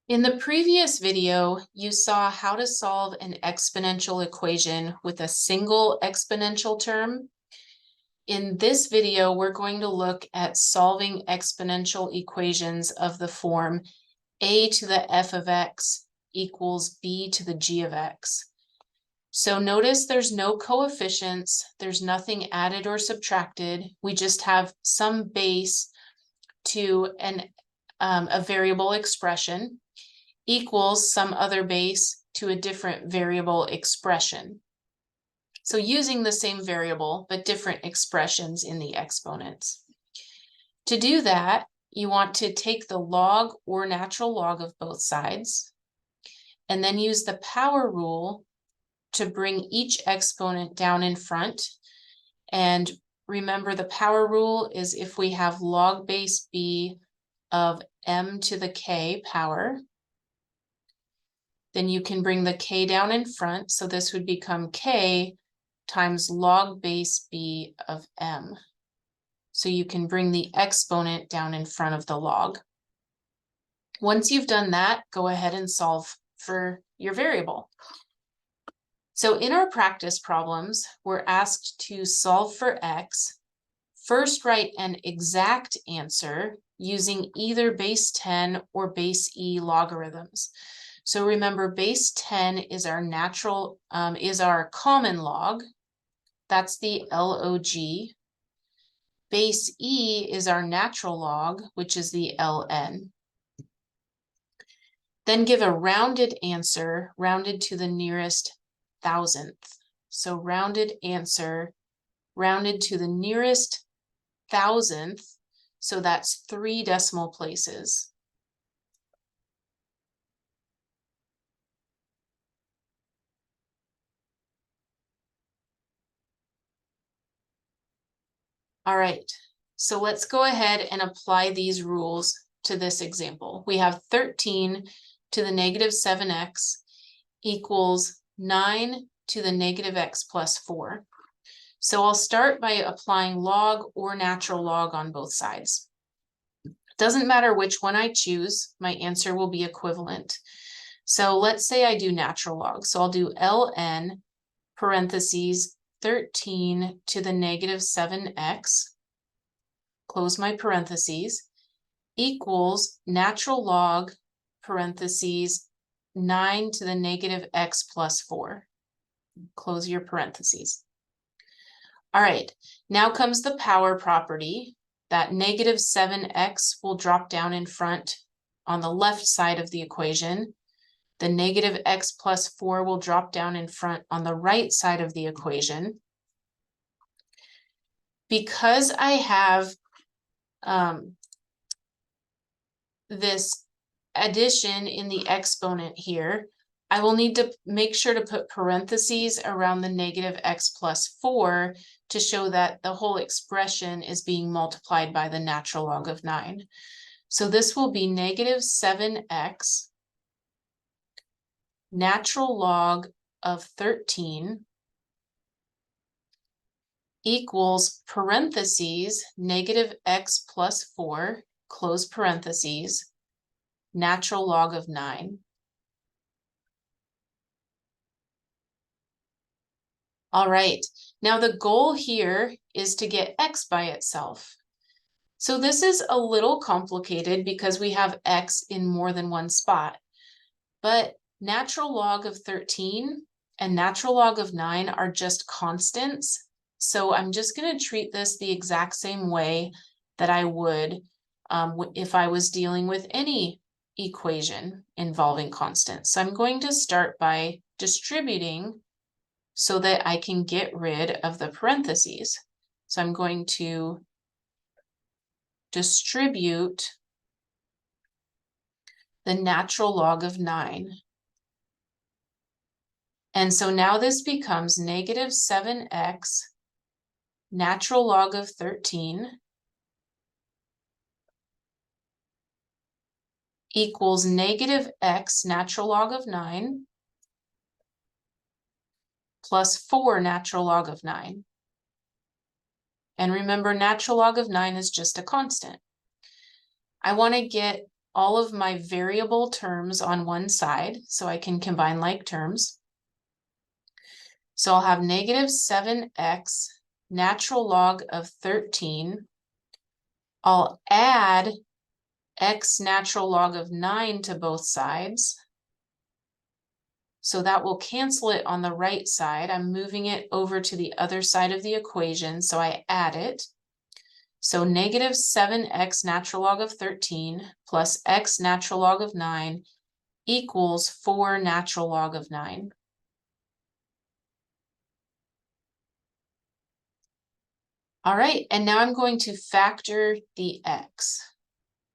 In the previous video, you saw how to solve an exponential equation with a single exponential term. In this video, we're going to look at solving exponential equations of the form a to the f of x equals b to the g of x. So notice there's no coefficients, there's nothing added or subtracted. We just have some base to a variable expression equals some other base to a different variable expression. So using the same variable, but different expressions in the exponents. To do that, you want to take the log or natural log of both sides, and then use the power rule to bring each exponent down in front. And remember, the power rule is if we have log base b of m to the k power, then you can bring the k down in front. So this would become k times log base b of m. So you can bring the exponent down in front of the log. Once you've done that, go ahead and solve for your variable. So in our practice problems, we're asked to solve for x. First, write an exact answer using either base 10 or base e logarithms. So remember, base 10 is our common log. That's the log. Base e is our natural log, which is the ln. Then give a rounded answer, rounded to the nearest thousandth. So rounded answer, rounded to the nearest thousandth. So that's 3 decimal places. All right, so let's go ahead and apply these rules to this example. We have 13 to the negative 7x equals 9 to the negative x plus 4. So I'll start by applying log or natural log on both sides. Doesn't matter which one I choose, my answer will be equivalent. So let's say I do natural log. So I'll do ln parentheses 13 to the negative 7x, close my parentheses, equals natural log parentheses 9 to the negative x plus 4. Close your parentheses. All right, now comes the power property. That negative 7x will drop down in front on the left side of the equation. The negative x plus 4 will drop down in front on the right side of the equation. Because I have this addition in the exponent here, I will need to make sure to put parentheses around the negative x plus 4 to show that the whole expression is being multiplied by the natural log of 9. So this will be negative 7x natural log of 13 equals parentheses negative x plus 4, close parentheses, natural log of 9. All right, now the goal here is to get x by itself. So this is a little complicated because we have x in more than one spot, but natural log of 13 and natural log of 9 are just constants. So I'm just going to treat this the exact same way that I would if I was dealing with any equation involving constants. So I'm going to start by distributing so that I can get rid of the parentheses. So I'm going to distribute the natural log of 9. And so now this becomes negative 7x natural log of 13 equals negative x natural log of 9 plus 4 natural log of 9. And remember, natural log of 9 is just a constant. I want to get all of my variable terms on one side, so I can combine like terms. So I'll have negative 7x natural log of 13. I'll add x natural log of 9 to both sides. So that will cancel it on the right side. I'm moving it over to the other side of the equation, so I add it. So negative 7x natural log of 13 plus x natural log of 9 equals 4 natural log of 9. All right, and now I'm going to factor the x.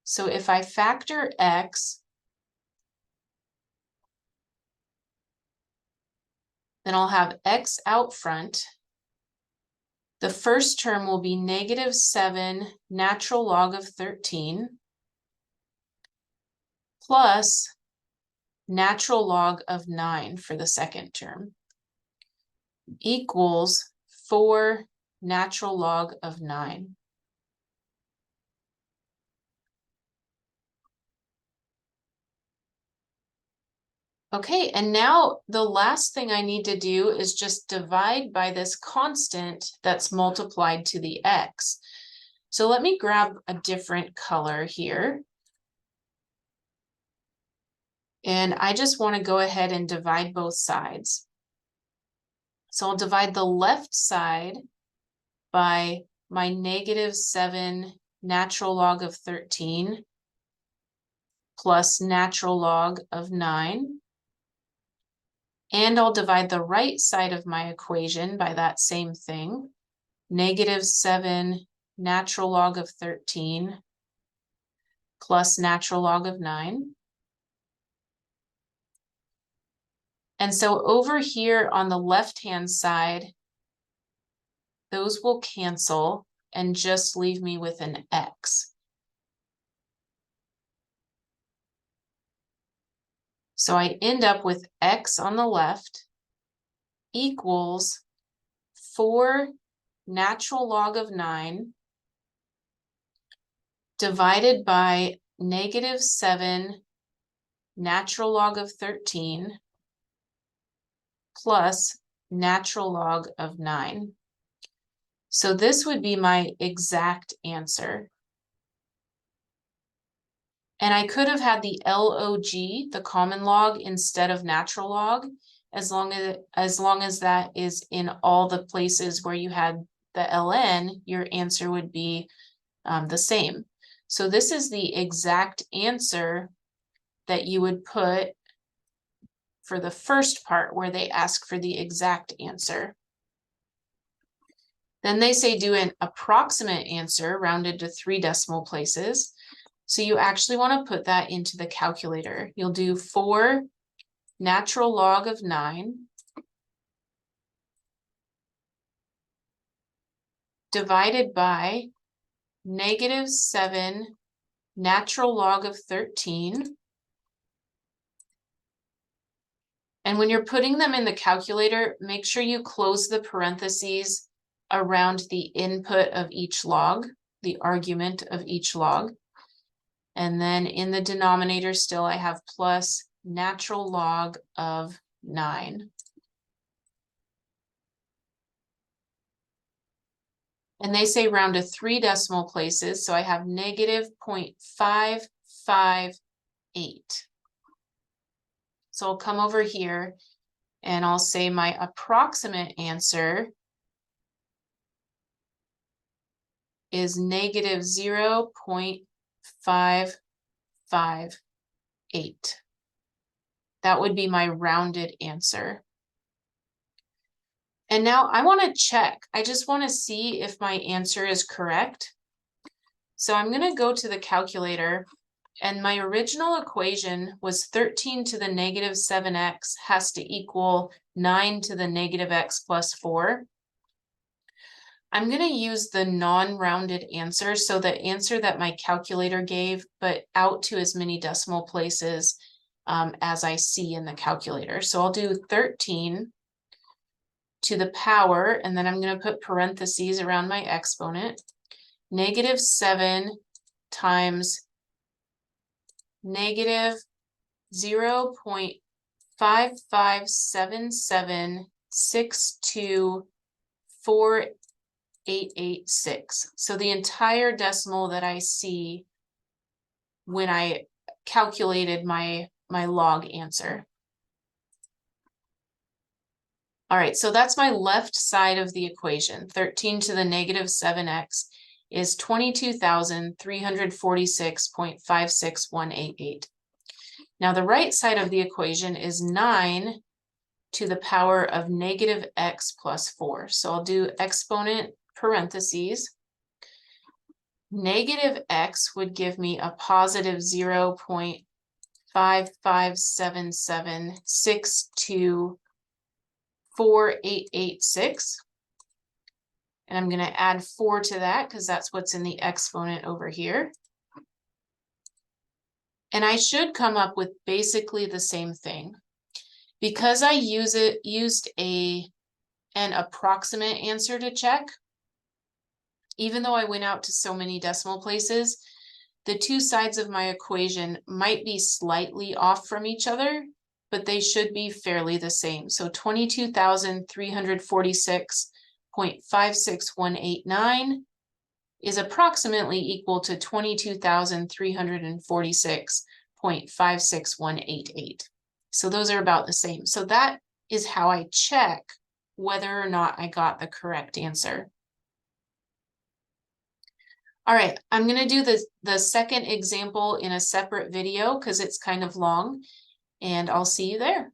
So if I factor x, then I'll have x out front. The first term will be negative 7 natural log of 13 plus natural log of 9 for the second term equals 4 natural log of 9. Okay, and now the last thing I need to do is just divide by this constant that's multiplied to the x. So let me grab a different color here. And I just want to go ahead and divide both sides. So I'll divide the left side by my negative 7 natural log of 13 plus natural log of 9. And I'll divide the right side of my equation by that same thing, negative 7 natural log of 13 plus natural log of 9. And so over here on the left-hand side, those will cancel and just leave me with an x. So I end up with x on the left equals 4 natural log of 9 divided by negative 7 natural log of 13 plus natural log of 9. So this would be my exact answer. And I could have had the log, the common log, instead of natural log, as long as that is in all the places where you had the ln, your answer would be the same. So this is the exact answer that you would put for the first part where they ask for the exact answer. Then they say do an approximate answer rounded to 3 decimal places. So you actually want to put that into the calculator. You'll do 4 natural log of 9 divided by negative 7 natural log of 13. And when you're putting them in the calculator, make sure you close the parentheses around the input of each log, the argument of each log. And then in the denominator still, I have plus natural log of 9. And they say round to 3 decimal places, so I have negative 0.558. So I'll come over here and I'll say my approximate answer is negative 0.558. That would be my rounded answer. And now I want to check. I just want to see if my answer is correct. So I'm going to go to the calculator, and my original equation was 13 to the negative 7x has to equal 9 to the negative x plus 4. I'm going to use the non-rounded answer, so the answer that my calculator gave, but out to as many decimal places as I see in the calculator. So I'll do 13 to the power, and then I'm going to put parentheses around my exponent, negative 7 times negative 0.5577624886. So the entire decimal that I see when I calculated my log answer. All right, so that's my left side of the equation. 13 to the negative 7x is 22,346.56188. Now the right side of the equation is 9 to the power of negative x plus 4. So I'll do exponent parentheses. Negative x would give me a positive 0.5577624886. And I'm going to add 4 to that because that's what's in the exponent over here. And I should come up with basically the same thing. Because I used an approximate answer to check, even though I went out to so many decimal places, the two sides of my equation might be slightly off from each other, but they should be fairly the same. So 22,346.56189 is approximately equal to 22,346.56188. So those are about the same. So that is how I check whether or not I got the correct answer. All right, I'm going to do the second example in a separate video because it's kind of long, and I'll see you there.